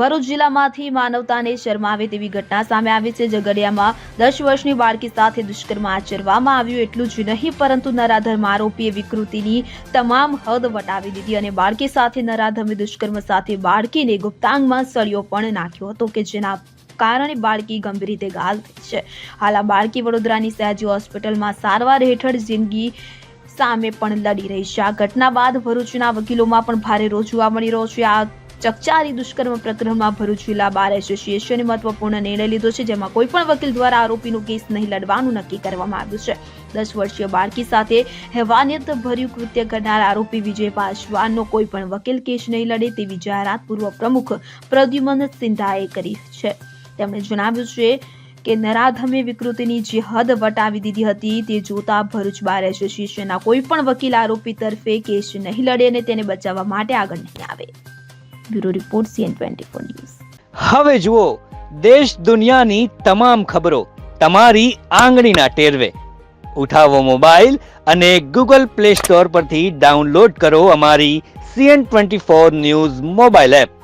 ભરૂચ જિલ્લામાંથી માનવતાને શરમાવે તેવી ઘટના સામે આવી છે। ઝઘડિયામાં 10 વર્ષની બાળકી સાથે દુષ્કર્મ આચરવામાં આવ્યું। એટલું જ નહીં પરંતુ નરાધમ આરોપીએ વિકૃતિની તમામ હદ વટાવી દીધી અને બાળકી સાથે નરાધમે દુષ્કર્મ સાથે બાળકીને ગુપ્તાંગમાં સળિયો પણ નાખ્યો હતો કે જેના કારણે બાળકી ગંભીર રીતે ઘાયલ થઈ છે। હાલ આ બાળકી વડોદરાની સયાજી હોસ્પિટલમાં સારવાર હેઠળ જિંદગી સામે પણ લડી રહી છે। આ ઘટના બાદ ભરૂચના વકીલોમાં પણ ભારે રોષ જોવા મળી રહ્યો છે। આ ચકચારી દુષ્કર્મ પ્રકરણમાં ભરૂચ જિલ્લા બાર એસોસિએશને મહત્વપૂર્ણ નિર્ણય લીધો છે, જેમાં કોઈ પણ વકીલ દ્વારા આરોપીનો કેસ નહીં લડવાનું નક્કી કરવામાં આવ્યું છે। 10 વર્ષીય બાળકી સાથે હેવાનિયત ભર્યું કૃત્ય કરનાર આરોપી વિજય પાસવાનનો કોઈ પણ વકીલ કેસ નહીં લડે તેવી જાહેરાત પૂર્વ પ્રમુખ પ્રદ્યુમન સિંધાએ કરી છે। તેમણે જણાવ્યું છે કે નરાધમે વિકૃતિની જે હદ વટાવી દીધી હતી તે જોતા ભરૂચ બાર એસોસિએશનના કોઈ પણ વકીલ આરોપી તરફે કેસ નહીં લડે અને તેને બચાવવા માટે આગળ નહીં આવે। Bureau report CN24 news. હવે જુઓ દેશ દુનિયાની તમામ ખબરો તમારી આંગળીના ટેરવે। ઉઠાવો મોબાઈલ અને Google Play Store પરથી ડાઉનલોડ કરો અમારી CN24 ન્યૂઝ મોબાઈલ એપ।